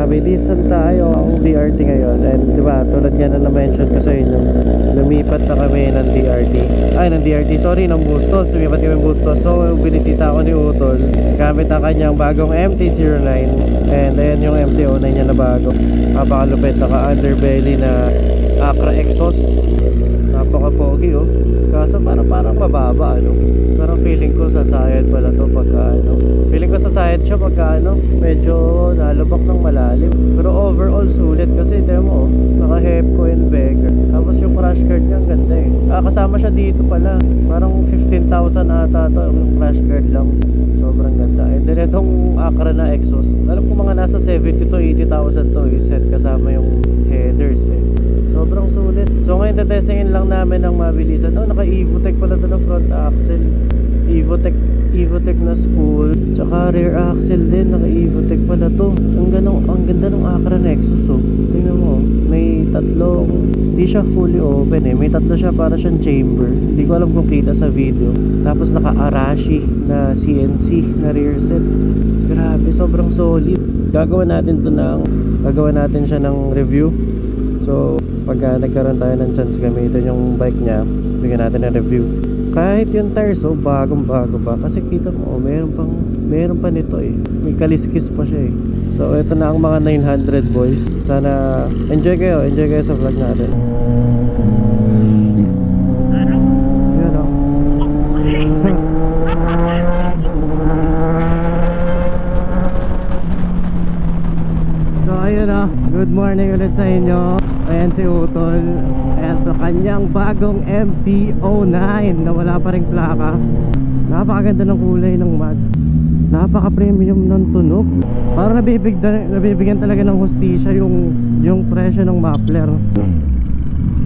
mabilisan tayo ang DRT ngayon. And diba, tulad nga na na-mention ko sa inyo, lumipat na kami ng DRT. Ay, ng DRT, sorry, ng Bustos. Lumipat kami ng Bustos. So, binisita ako ni Utol gamit ang kanyang bagong MT-09. And ayan yung MT-09 niya na bago. Napakalupit, naka-underbelly na Acra exhaust. Napaka-pogi oh. Kaso parang mababa ano. Parang feeling ko sasayad pala to pagka ano. Feeling ko sasayad siya pagka ano, medyo nalubak ng malalim. Pero overall sulit kasi demo oh, naka-Hepco and Becker. Tapos yung crash guard niya ang ganda eh. Kasama siya dito pala. Parang 15,000 ata to yung crash guard lang. Sobrang ganda. And then itong Acra na exhaust, alam ko mga nasa 70 to 80,000 to yung set kasama yung headers eh. Sobrang sulit. So ngayon tetestingin lang namin ang mabilisan. Oh, naka-Evotech pala ito ng front axle. Evotech na spool. Tsaka rear axle din. Naka-Evotech pala to. Ang ganda ng Acra Nexus oh. Tingnan mo. May tatlong, hindi siya fully open eh. May tatlo siya para siyang chamber. Hindi ko alam kung kita sa video. Tapos naka-Arashi na CNC na rear set. Grabe, sobrang solid. Gagawa natin siya ng review. So pagka nagkaroon tayo ng chance gamitin yung bike niya, bigyan natin ng review. Kahit yung tires oh, bagong bago pa. Kasi kita mo oh, meron pa nito eh. May kaliskis pa siya eh. So ito na ang mga 900 boys. Sana enjoy kayo sa vlog natin. Yan oh. So ayun oh, good morning ulit sa inyo. Ayan si Utol. Ayan to kanyang bagong MT-09 na wala pa ring plaka. Napakaganda ng kulay ng mags. Napaka-premium ng tunog. Parang nabibigyan talaga ng hustisya yung presyo ng muffler.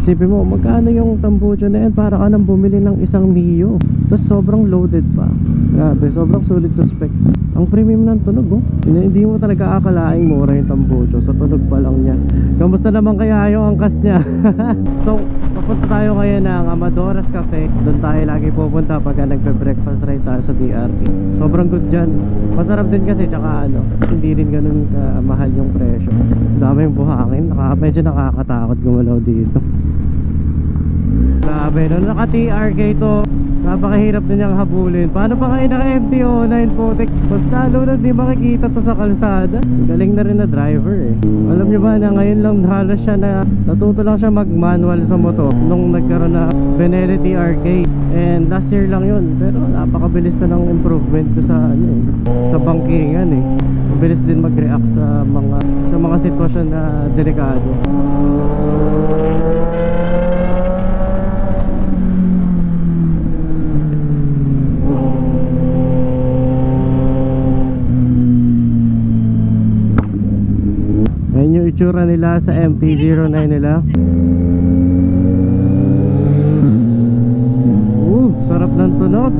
Isipin mo, magkano yung tambucho na yan? Para ka nang bumili ng isang Mio. Tapos sobrang loaded pa. Grabe, sobrang sulit sa specs. Ang premium ng tunog oh. Hindi mo talaga akalaing mura yung tambucho. Sa tunog pa lang niya. Kamusta naman kaya yung angkas niya? So, papunta tayo ngayon ng Amadoras Cafe. Doon tayo lagi pupunta pagka nagpe-breakfast ride tayo sa DRT. Sobrang good dyan. Masarap din kasi, tsaka ano, hindi rin ganun mahal yung presyo. Dami yung buhangin. Medyo nakakatakot gumalaw dito. Grabe, nung naka-TRK to, napakahirap din niyang habulin. Paano pa kayo naka-MT-09 putik? Mas lalo na di makikita to sa kalsada. Galing na rin na driver eh. Alam niyo ba na ngayon lang halos siya na natuto lang siya mag-manual sa motor nung nagkaroon na Benelli TRK. And last year lang yun. Pero napakabilis na ng improvement ko sa ano eh, sa bangkingan eh. Mabilis din mag-react sa mga sitwasyon na delikado. Ayan yung itsura nila sa MT-09 nila. Sarap ng tunog.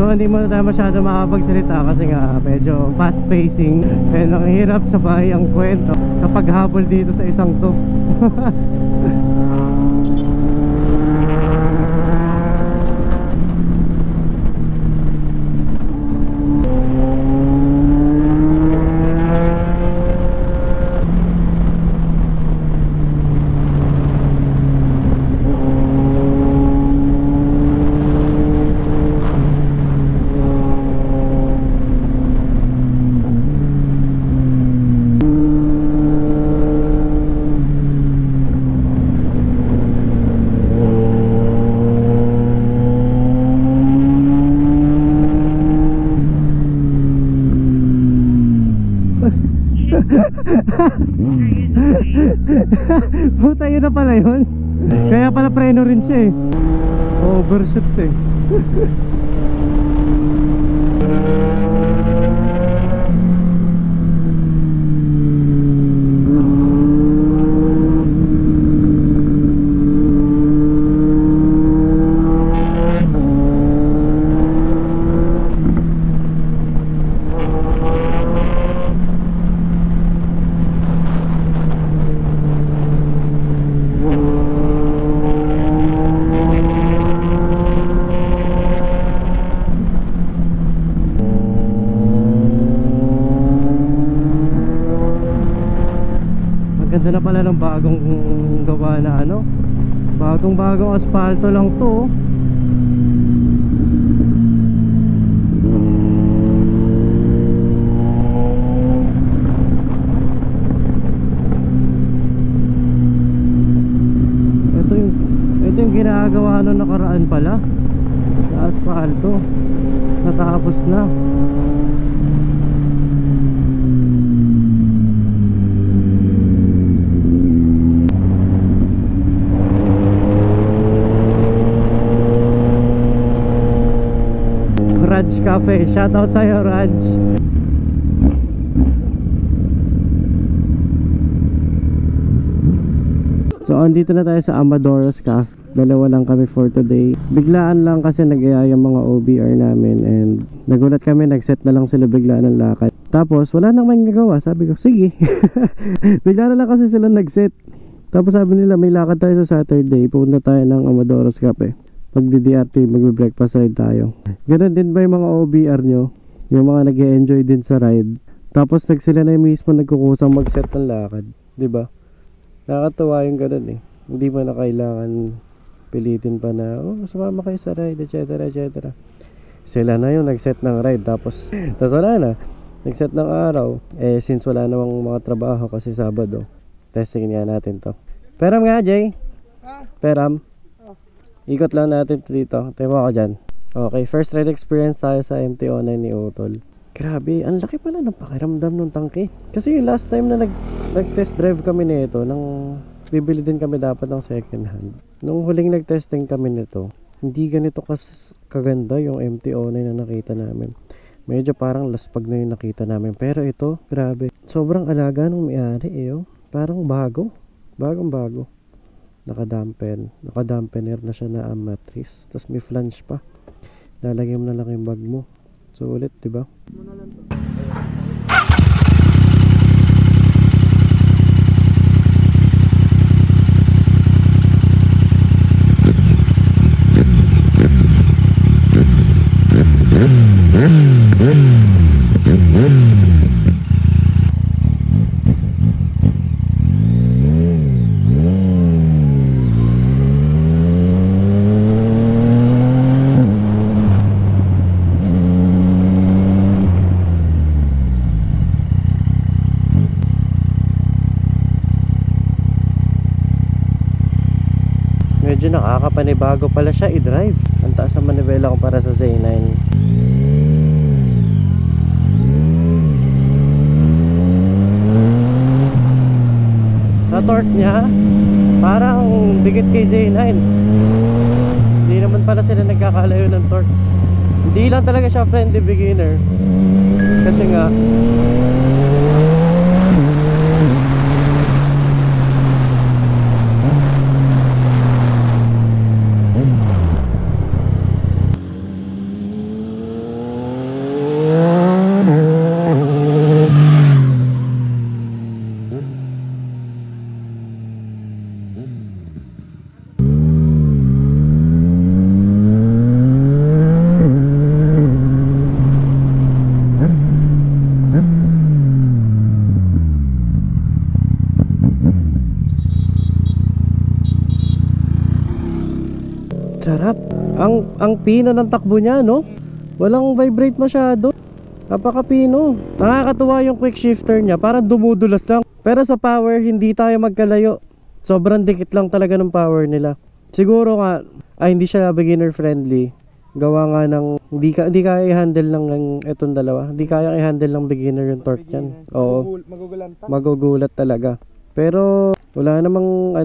So hindi mo na masyado makapagsalita kasi nga medyo fast pacing. And ang hirap sabay ang kwento sa paghabol dito sa isang to. Puta, yun na pala yun. Kaya pala preno rin siya eh. Overshoot eh. pala ng bagong gawa na ano, bagong asfalto lang to. Ito yung ginagawa nung nakaraan pala na asfalto, natapos na. Raj Cafe, shoutout sa'yo Raj. So andito na tayo sa Amadoros Cafe. Dalawa lang kami for today. Biglaan lang kasi nag-aya yung mga OBR namin, and nagulat kami, nag-set na lang sila biglaan ng lakad. Tapos wala nang may nagawa, sabi ko sige. Bigla na lang kasi sila nag-set. Tapos sabi nila may lakad tayo sa Saturday, pupunta tayo ng Amadoros Cafe. Pag DDRT, magbe-breakfast ride tayo. Ganun din ba yung mga OBR nyo? Yung mga nag-e-enjoy din sa ride. Tapos sila na mismo nagkukusang mag-set ng lakad, diba? Nakakatawa yung ganun eh. Hindi mo na kailangan pilitin pa na, oh, sumama kayo sa ride, etc, etc. Sila na yung nag-set ng ride. Tapos wala na, nag-set ng araw. Eh since wala namang mga trabaho kasi Sabado, testing nga natin to. Peram nga Jay. Peram. Ikot lang natin dito. Tayo ako dyan. Okay, first ride experience tayo sa MT-09 ni Utol. Grabe, ang laki pala ng pakiramdam ng tangke. Kasi yung last time na nag-test drive kami nito, nang bibili din kami dapat ng second hand. Nung huling nag-testing kami nito, hindi ganito kaganda yung MT-09 na nakita namin. Medyo parang laspag na yung nakita namin. Pero ito, grabe. Sobrang alaga nung may-ari eh. Oh. Parang bago. Bagong-bago. Naka-dampener na siya na mattress. Tapos may flange pa. Lalagyan mo na lang yung bag mo. Sulit, diba? Medyo nakakapanibago pala siya i-drive. Ang taas ang manibela ko para sa Z9. Sa torque niya, parang dikit kay Z9. Hindi naman pala sila nagkakalayo ng torque. Hindi lang talaga siya friendly beginner. Kasi nga sarap. Ang pino ng takbo niya, no? Walang vibrate masyado. Napaka-pino. Nakakatuwa yung quick shifter niya. Parang dumudulas lang. Pero sa power, hindi tayo magkalayo. Sobrang dikit lang talaga ng power nila. Siguro nga, hindi siya beginner friendly. Gawa nga ng hindi kaya i-handle ng etong dalawa. Hindi kaya i-handle ng beginner yung torque niyan. Oo. Magugulat talaga. Pero wala namang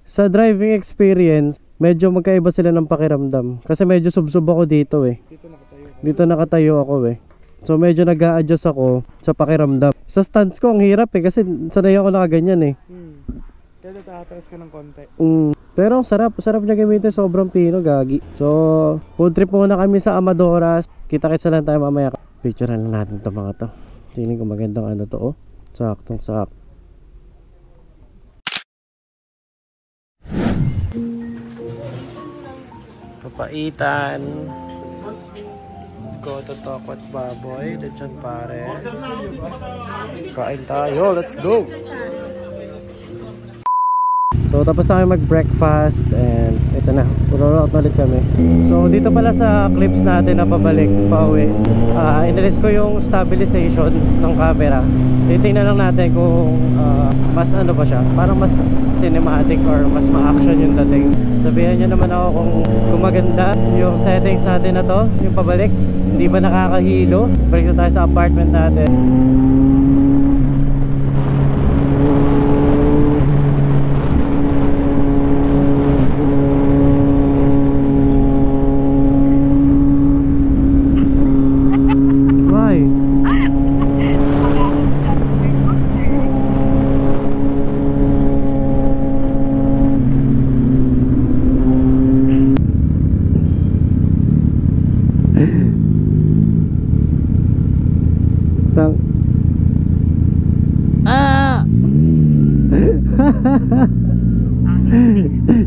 sa driving experience, medyo magkaiba sila ng pakiramdam. Kasi medyo subsub ako dito eh. Dito nakatayo ako eh. So medyo nag-a-adjust ako sa pakiramdam. Sa stance ko ang hirap eh, kasi sanay ako nakaganyan eh. Kaya tataas ka ng konti. Pero sarap niya gamitin, sobrang pino, gagi. So food trip muna kami sa Amadoras. Kita-kitsa lang tayo mamaya. Picturean lang natin itong mga to. Feeling ko magandang to oh. Saktong sakto. Papaitan. Go to Tokot Baboy, Lechon Pares. Kain tayo, let's go. So tapos na kami mag-breakfast and ito na, roll out ulit kami. So dito pala sa clips natin na pabalik, pauwi, inalis ko yung stabilization ng camera. Titingnan lang natin kung mas ano pa siya, parang mas cinematic or mas ma-action yung dating. Sabihan nyo naman ako kung maganda yung settings natin na to, yung pabalik, hindi ba nakakahilo. Balik na tayo sa apartment natin.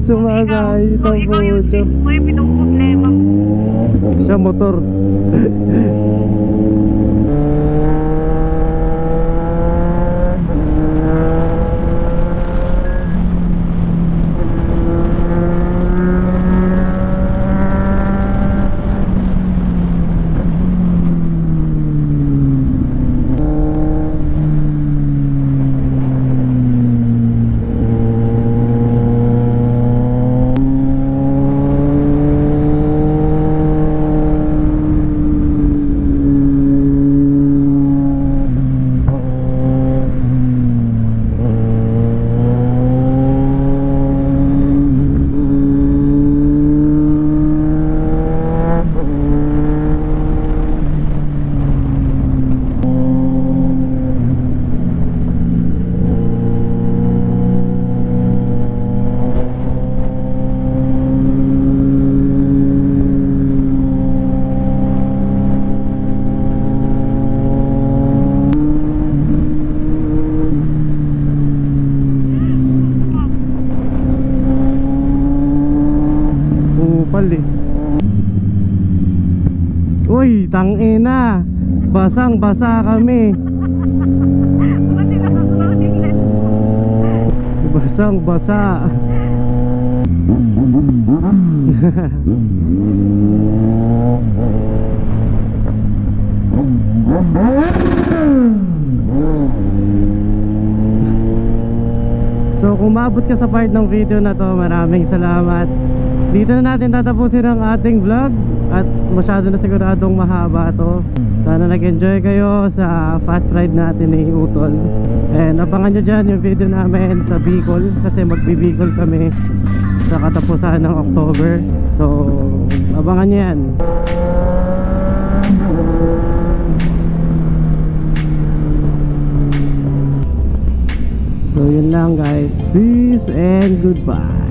Sumasay itong pucho. May pinong-problema. Siya motor. Uy, tangina, basang basa kami. Basang basa. So kung maabot ka sa part ng video na to, maraming salamat. Dito na natin tatapusin ang ating vlog. At masyado na siguradong mahaba to. Sana nag-enjoy kayo sa fast ride natin ni Utol. And abangan nyo dyan yung video namin sa Bicol, kasi magbi-Bicol kami sa katapusan ng October. So abangan nyo yan. So yun lang guys. Peace and goodbye.